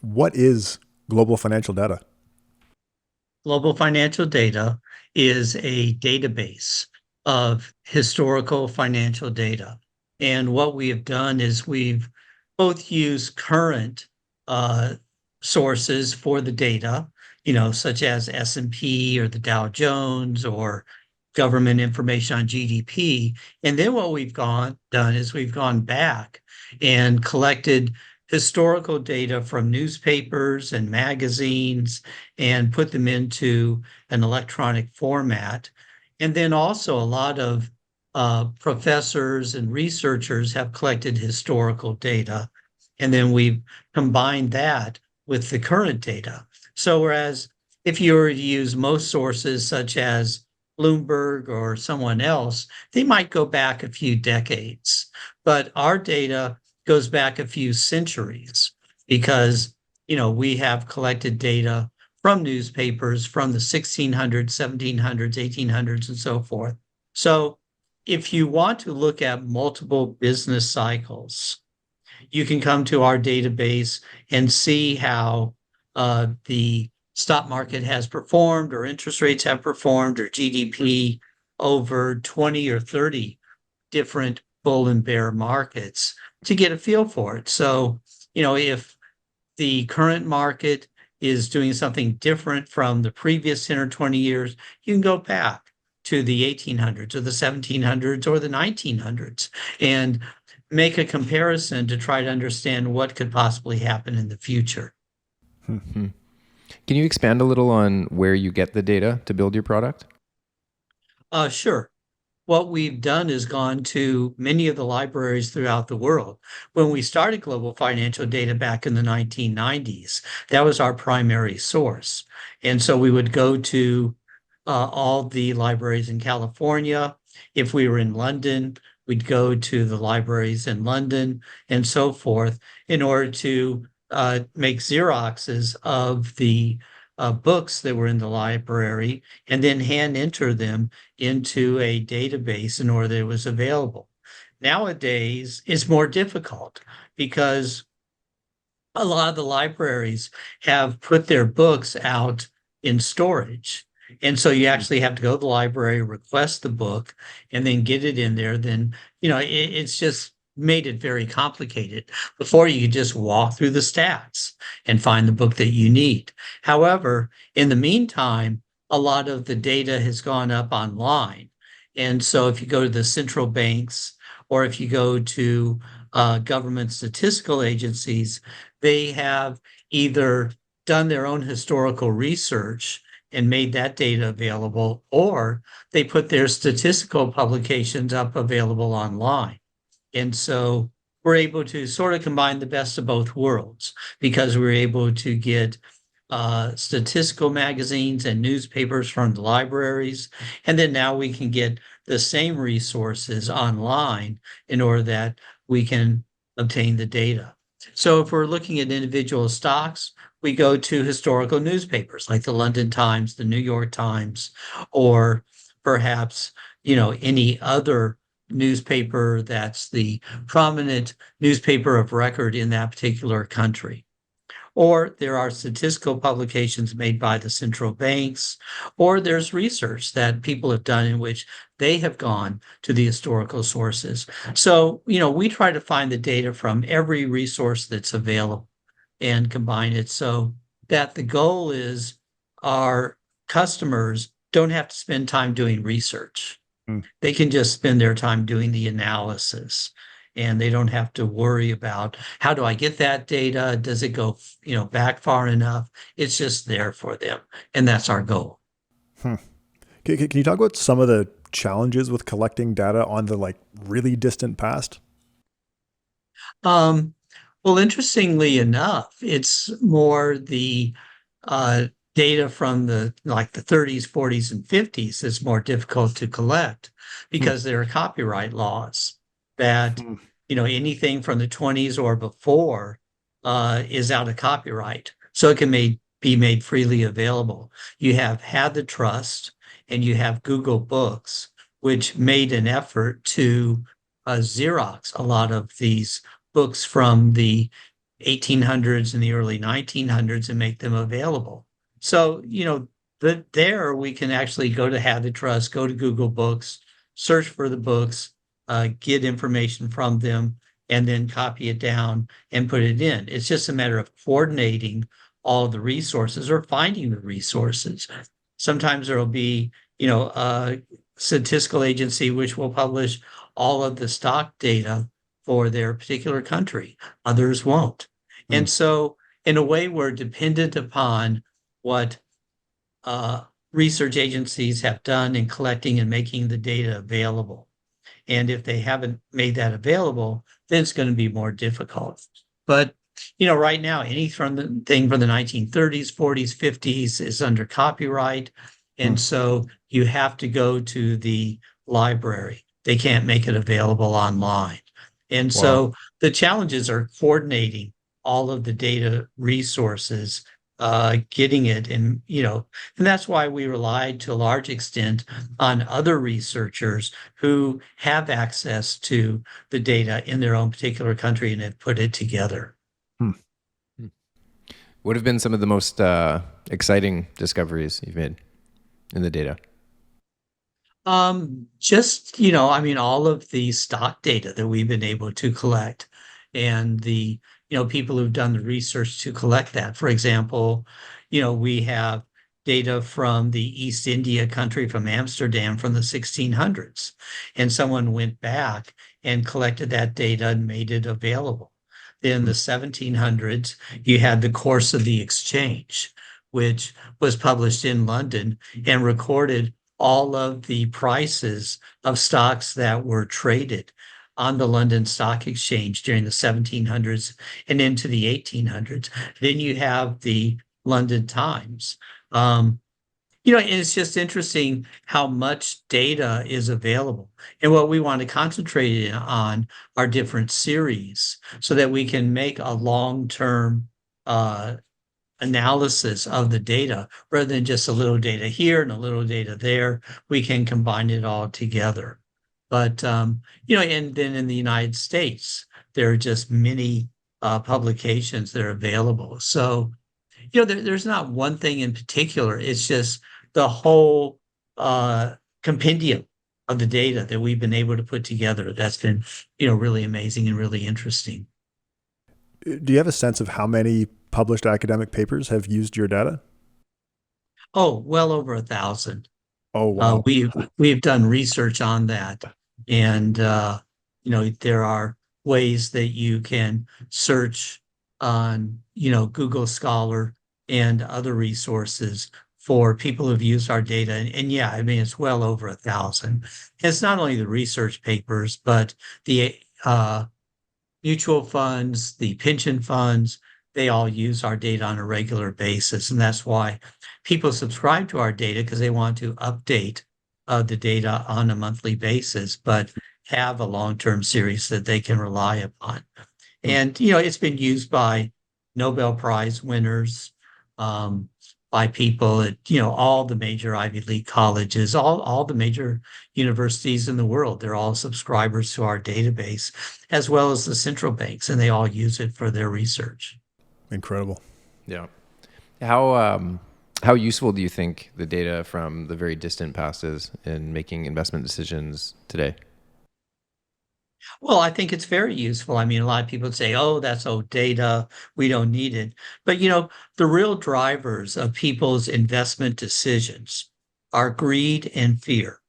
What is global financial data? Global Financial Data is a database of historical financial data. And what we have done is we've both used current uh, sources for the data, such as S&P or the Dow Jones or government information on GDP. And then what we've done is we've gone back and collected historical data from newspapers and magazines and put them into an electronic format. And then also a lot of professors and researchers have collected historical data. And then we've combined that with the current data. So whereas if you were to use most sources such as Bloomberg or someone else, they might go back a few decades. But our data goes back a few centuries because, we have collected data from newspapers from the 1600s, 1700s, 1800s, and so forth. So if you want to look at multiple business cycles, you can come to our database and see how the stock market has performed, or interest rates have performed, or GDP over 20 or 30 different bull and bear markets to get a feel for it. So, if the current market is doing something different from the previous 10 or 20 years, you can go back to the 1800s or the 1700s or the 1900s and make a comparison to try to understand what could possibly happen in the future. Mhm. Can you expand a little on where you get the data to build your product? Sure. What we've done is gone to many of the libraries throughout the world. When we started Global Financial Data back in the 1990s, that was our primary source. And so we would go to all the libraries in California. If we were in London, we'd go to the libraries in London and so forth in order to make Xeroxes of the books that were in the library and then hand enter them into a database in order that it was available. Nowadays, it's more difficult because a lot of the libraries have put their books out in storage. And so you actually have to go to the library, request the book, and then get it in there. Then, it's just made it very complicated. Before you could just walk through the stacks and find the book that you need. However, in the meantime, a lot of the data has gone up online. And so if you go to the central banks or if you go to government statistical agencies, they have either done their own historical research and made that data available, or they put their statistical publications up available online. And so we're able to sort of combine the best of both worlds because we're able to get statistical magazines and newspapers from the libraries. And then now we can get the same resources online in order that we can obtain the data. So if we're looking at individual stocks, we go to historical newspapers like the London Times, the New York Times, or perhaps, any other newspaper that's the prominent newspaper of record in that particular country. Or there are statistical publications made by the central banks, or there's research that people have done in which they have gone to the historical sources. So, we try to find the data from every resource that's available and combine it so that the goal is our customers don't have to spend time doing research. Hmm. They can just spend their time doing the analysis and they don't have to worry about how do I get that data? Does it go, back far enough? It's just there for them. And that's our goal. Hmm. Can you talk about some of the challenges with collecting data on the really distant past? Um, well, interestingly enough, it's more the uh, data from the 30s, 40s, and 50s is more difficult to collect Hmm. because there are copyright laws that, Hmm. anything from the 20s or before is out of copyright. So it can be made freely available. You have Had the Trust and you have Google Books, which made an effort to Xerox a lot of these books from the 1800s and the early 1900s and make them available. So, there we can actually go to HathiTrust, go to Google Books, search for the books, get information from them, and then copy it down and put it in. It's just a matter of coordinating all of the resources or finding the resources. Sometimes there will be, a statistical agency which will publish all of the stock data for their particular country. Others won't. And so in a way, we're dependent upon what research agencies have done in collecting and making the data available. And if they haven't made that available, then it's going to be more difficult. But, right now, anything from the 1930s, 40s, 50s is under copyright. And so you have to go to the library. They can't make it available online. And so the challenges are coordinating all of the data resources, getting it, and that's why we relied to a large extent on other researchers who have access to the data in their own particular country and have put it together. What have been some of the most exciting discoveries you've made in the data? Just, all of the stock data that we've been able to collect and the, people who've done the research to collect that. For example, we have data from the East India country, from Amsterdam, from the 1600s. And someone went back and collected that data and made it available. In the 1700s, you had the Course of the Exchange, which was published in London and recorded all of the prices of stocks that were traded on the London Stock Exchange during the 1700s and into the 1800s. Then you have the London Times. And it's just interesting how much data is available. And what we want to concentrate on are different series so that we can make a long-term analysis of the data rather than just a little data here and a little data there. We can combine it all together. But, and then in the United States, there are just many publications that are available. So, there's not one thing in particular. It's just the whole compendium of the data that we've been able to put together. That's been, really amazing and really interesting. Do you have a sense of how many published academic papers have used your data? Oh, well over 1,000. Oh, wow. We've done research on that. And, there are ways that you can search on, Google Scholar and other resources for people who've used our data. And yeah, it's well over 1,000. It's not only the research papers, but the mutual funds, the pension funds, they all use our data on a regular basis. And that's why people subscribe to our data, because they want to update the data on a monthly basis, but have a long-term series that they can rely upon. And, it's been used by Nobel Prize winners, by people at, all the major Ivy League colleges, all the major universities in the world. They're all subscribers to our database, as well as the central banks, and they all use it for their research. Incredible. Yeah. How useful do you think the data from the very distant past is in making investment decisions today? Well, I think it's very useful. A lot of people say, oh, that's old data, we don't need it. But, the real drivers of people's investment decisions are greed and fear.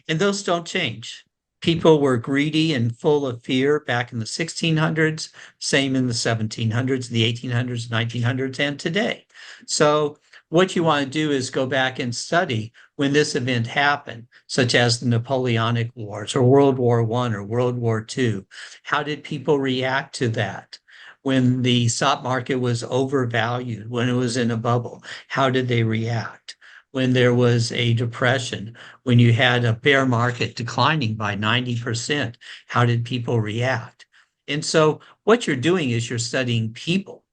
And those don't change. People were greedy and full of fear back in the 1600s, same in the 1700s, the 1800s, 1900s, and today. So what you want to do is go back and study when this event happened, such as the Napoleonic Wars or World War I or World War II. How did people react to that? When the stock market was overvalued, when it was in a bubble, how did they react? When there was a depression, when you had a bear market declining by 90%, how did people react? And so what you're doing is you're studying people,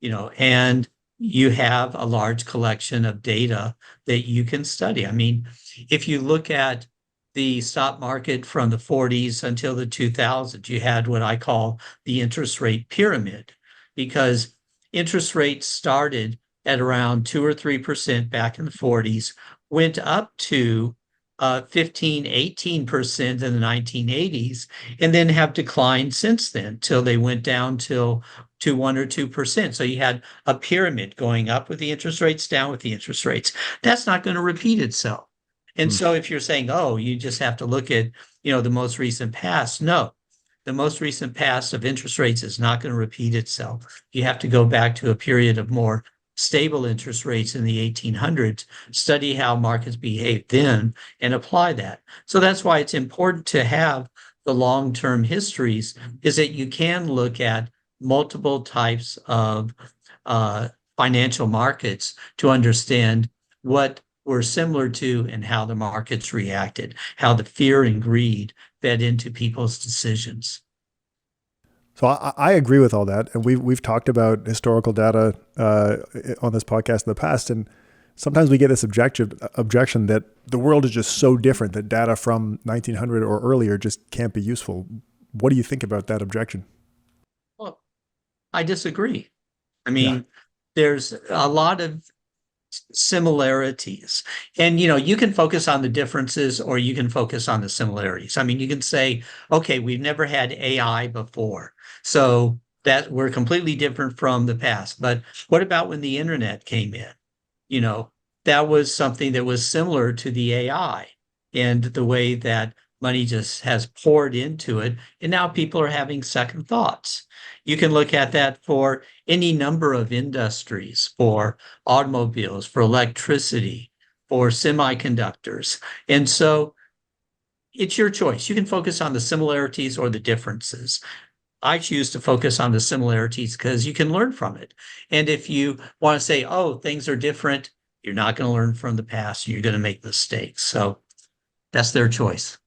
and you have a large collection of data that you can study. If you look at the stock market from the 40s until the 2000s, you had what I call the interest rate pyramid, because interest rates started at around 2 or 3% back in the 40s, went up to 15, 18% in the 1980s, and then have declined since then till they went down to 1 or 2%. So you had a pyramid going up with the interest rates, down with the interest rates. That's not going to repeat itself. And so if you're saying, oh, you just have to look at, the most recent past, no, the most recent past of interest rates is not going to repeat itself. You have to go back to a period of more stable interest rates in the 1800s, study how markets behaved then, and apply that. So that's why it's important to have the long-term histories, is that you can look at multiple types of financial markets to understand what were similar to and how the markets reacted, how the fear and greed fed into people's decisions. So I agree with all that, and we've talked about historical data on this podcast in the past, and sometimes we get this objection that the world is just so different that data from 1900 or earlier just can't be useful. What do you think about that objection? Well, I disagree. I mean, there's a lot of similarities, and you can focus on the differences or you can focus on the similarities. I mean, you can say, okay, we've never had AI before, so that we're completely different from the past. But what about when the internet came in? That was something that was similar to the AI and the way that money just has poured into it, and now people are having second thoughts. You can look at that for any number of industries, for automobiles, for electricity, for semiconductors. And so it's your choice. You can focus on the similarities or the differences. I choose to focus on the similarities because you can learn from it. And if you want to say, oh, things are different, you're not going to learn from the past. You're going to make mistakes. So that's their choice.